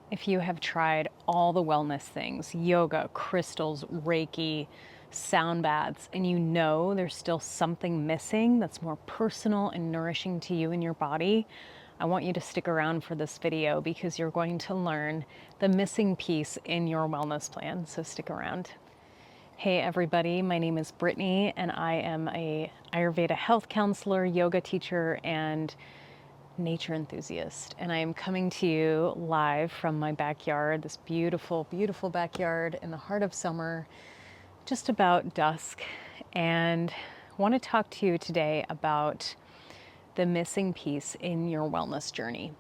If you have tried all the wellness things, yoga, crystals, Reiki, sound baths, and you know there's still something missing that's more personal and nourishing to you and your body, I want you to stick around for this video because you're going to learn the missing piece in your wellness plan. So stick around. Hey everybody, my name is Brittany and I am a Ayurveda health counselor, yoga teacher, and nature enthusiast, and I am coming to you live from my backyard, this beautiful, beautiful backyard in the heart of summer, just about dusk, and I want to talk to you today about the missing piece in your wellness journey.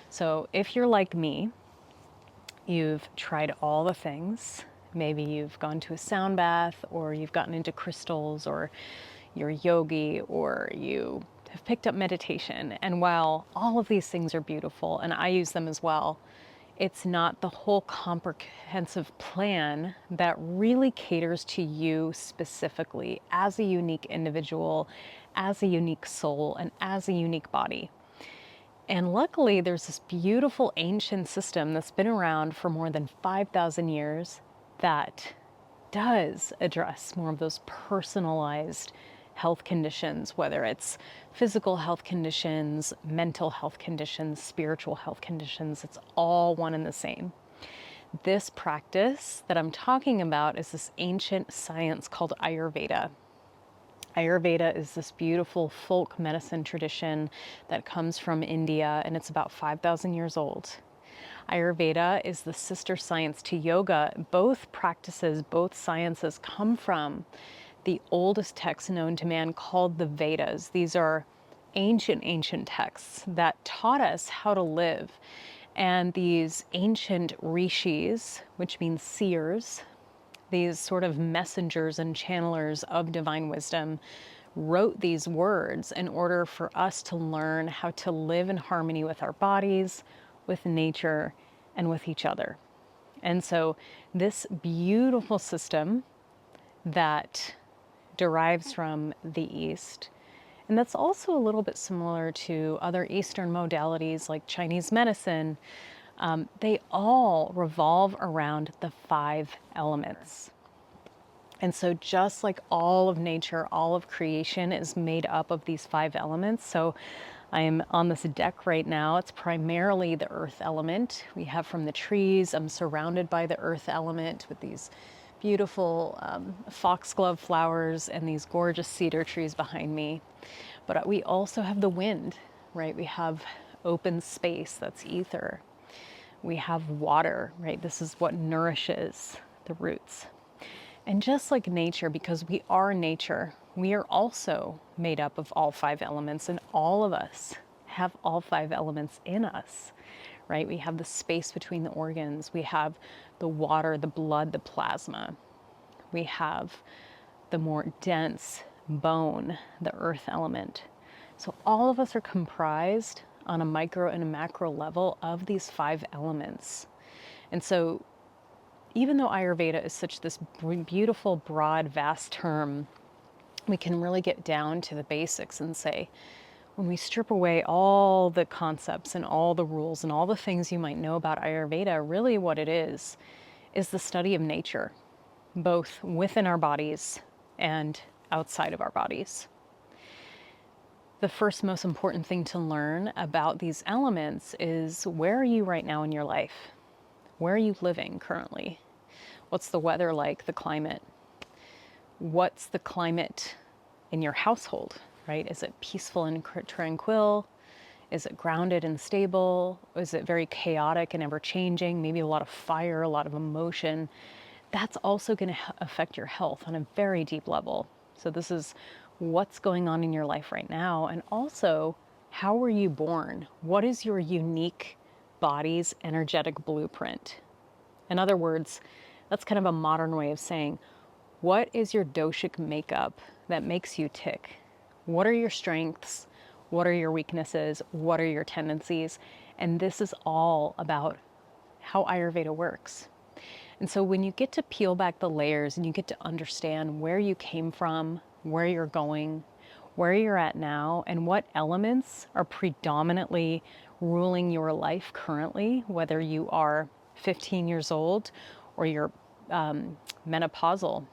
So if you're like me, you've tried all the things. Maybe you've gone to a sound bath, or you've gotten into crystals, or you're yogi, or you have picked up meditation. And while all of these things are beautiful, and I use them as well, it's not the whole comprehensive plan that really caters to you specifically as a unique individual, as a unique soul, and as a unique body. And luckily, there's this beautiful ancient system that's been around for more than 5,000 years that does address more of those personalized health conditions, whether it's physical health conditions, mental health conditions, spiritual health conditions. It's all one and the same. This practice that I'm talking about is this ancient science called Ayurveda. Ayurveda is this beautiful folk medicine tradition that comes from India, and it's about 5,000 years old. Ayurveda is the sister science to yoga. Both practices, both sciences come from the oldest text known to man called the Vedas. These are ancient texts that taught us how to live. And these ancient rishis, which means seers, these sort of messengers and channelers of divine wisdom, wrote these words in order for us to learn how to live in harmony with our bodies, with nature, and with each other. And so this beautiful system that derives from the East, and that's also a little bit similar to other Eastern modalities like Chinese medicine, they all revolve around the 5 elements. And so just like all of nature, all of creation is made up of these 5 elements. So I'm on this deck right now. It's primarily the earth element. We have from the trees. I'm surrounded by the earth element with these beautiful foxglove flowers and these gorgeous cedar trees behind me. But we also have the wind, right? We have open space, that's ether. We have water, right? This is what nourishes the roots. And just like nature, because we are nature, we are also made up of all 5 elements, and all of us have all 5 elements in us, right? We have the space between the organs. We have the water, the blood, the plasma. We have the more dense bone, the earth element. So all of us are comprised on a micro and a macro level of these 5 elements. And so even though Ayurveda is such this beautiful, broad, vast term, we can really get down to the basics and say, when we strip away all the concepts and all the rules and all the things you might know about Ayurveda, really what it is the study of nature, both within our bodies and outside of our bodies. The first most important thing to learn about these elements is, where are you right now in your life? Where are you living currently? What's the weather like, the climate? What's the climate in your household, right? Is it peaceful and tranquil? Is it grounded and stable? Is it very chaotic and ever-changing? Maybe a lot of fire, a lot of emotion. That's also going to affect your health on a very deep level. So this is what's going on in your life right now. And also, how were you born? What is your unique body's energetic blueprint? In other words, that's kind of a modern way of saying, what is your doshic makeup that makes you tick? What are your strengths? What are your weaknesses? What are your tendencies? And this is all about how Ayurveda works. And so when you get to peel back the layers and you get to understand where you came from, where you're going, where you're at now, and what elements are predominantly ruling your life currently, whether you are 15 years old or you're menopausal.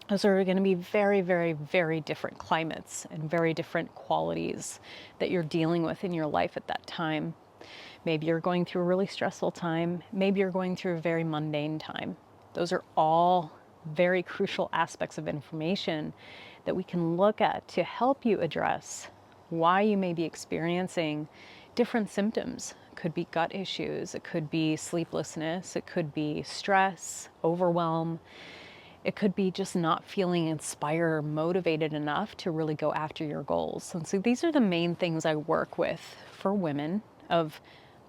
Those are going to be very, very, very different climates and very different qualities that you're dealing with in your life at that time. Maybe you're going through a really stressful time. Maybe you're going through a very mundane time. Those are all very crucial aspects of information that we can look at to help you address why you may be experiencing different symptoms. It could be gut issues, it could be sleeplessness, it could be stress, overwhelm. It could be just not feeling inspired or motivated enough to really go after your goals. And so these are the main things I work with for women of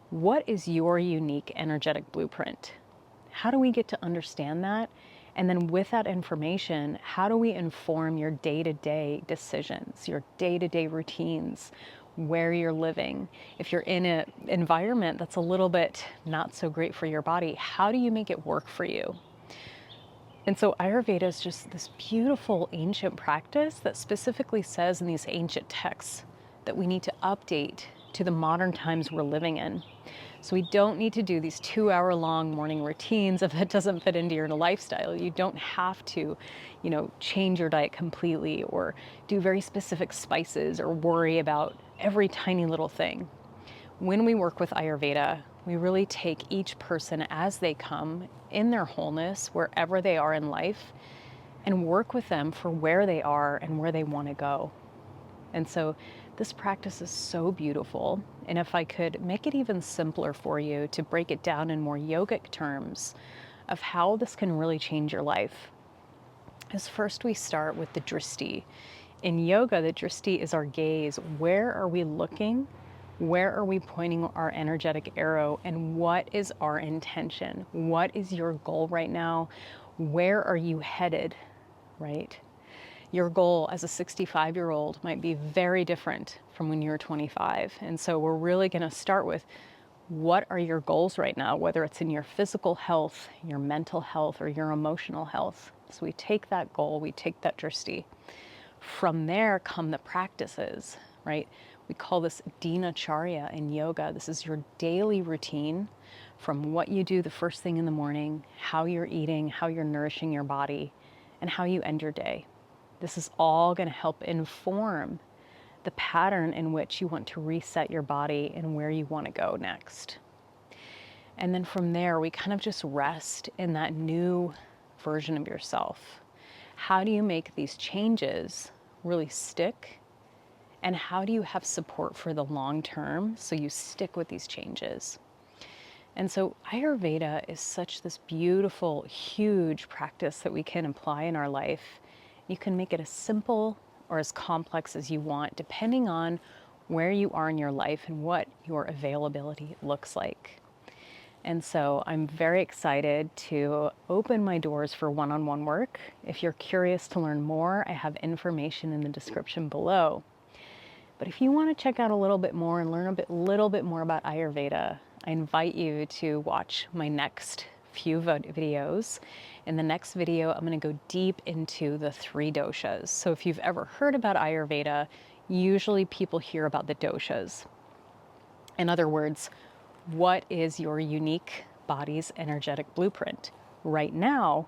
what is your unique energetic blueprint? How do we get to understand that? And then with that information, how do we inform your day-to-day decisions, your day-to-day routines, where you're living? If you're in an environment that's a little bit not so great for your body, how do you make it work for you? And so Ayurveda is just this beautiful ancient practice that specifically says in these ancient texts that we need to update to the modern times we're living in. So we don't need to do these 2-hour-long morning routines if that doesn't fit into your lifestyle. You don't have to, change your diet completely or do very specific spices or worry about every tiny little thing. When we work with Ayurveda, we really take each person as they come in their wholeness, wherever they are in life, and work with them for where they are and where they want to go. And so this practice is so beautiful. And if I could make it even simpler for you to break it down in more yogic terms of how this can really change your life, is first we start with the drishti. In yoga, the drishti is our gaze. Where are we looking? Where are we pointing our energetic arrow? And what is our intention? What is your goal right now? Where are you headed, right? Your goal as a 65-year-old might be very different from when you're 25. And so we're really going to start with what are your goals right now, whether it's in your physical health, your mental health, or your emotional health. So we take that goal, we take that drishti. From there come the practices, right? We call this dinacharya in yoga. This is your daily routine from what you do the first thing in the morning, how you're eating, how you're nourishing your body, and how you end your day. This is all going to help inform the pattern in which you want to reset your body and where you want to go next. And then from there, we kind of just rest in that new version of yourself. How do you make these changes really stick? And how do you have support for the long term so you stick with these changes? And so Ayurveda is such this beautiful, huge practice that we can apply in our life. You can make it as simple or as complex as you want, depending on where you are in your life and what your availability looks like. And so I'm very excited to open my doors for one-on-one work. If you're curious to learn more, I have information in the description below. But if you want to check out a little bit more and learn a little bit more about Ayurveda, I invite you to watch my next few videos. In the next video, I'm going to go deep into the 3 doshas. So if you've ever heard about Ayurveda, usually people hear about the doshas. In other words, what is your unique body's energetic blueprint right now?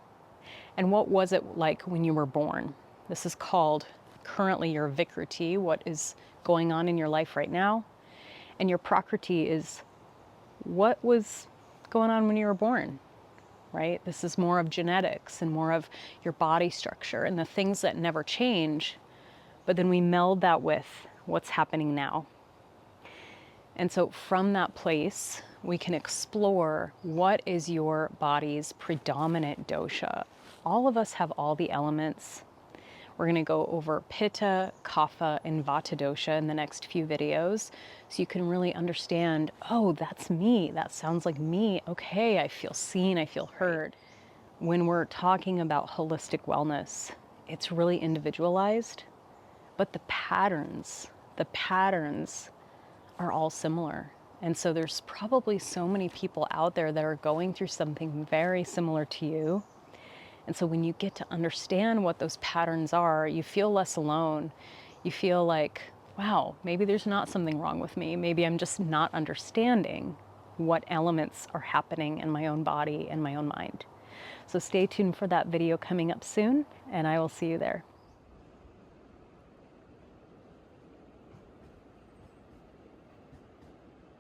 And what was it like when you were born? This is called currently your Vikriti, what is going on in your life right now. And your Prakriti is what was going on when you were born, right? This is more of genetics and more of your body structure and the things that never change, but then we meld that with what's happening now. And so from that place, we can explore what is your body's predominant dosha. All of us have all the elements. We're going to go over Pitta, Kapha, and Vata dosha in the next few videos so you can really understand, oh, that's me. That sounds like me. Okay, I feel seen, I feel heard. When we're talking about holistic wellness, it's really individualized, but the patterns are all similar. And so there's probably so many people out there that are going through something very similar to you. And so when you get to understand what those patterns are, you feel less alone. You feel like wow, maybe there's not something wrong with me. Maybe I'm just not understanding what elements are happening in my own body and my own mind. So stay tuned for that video coming up soon, and I will see you there.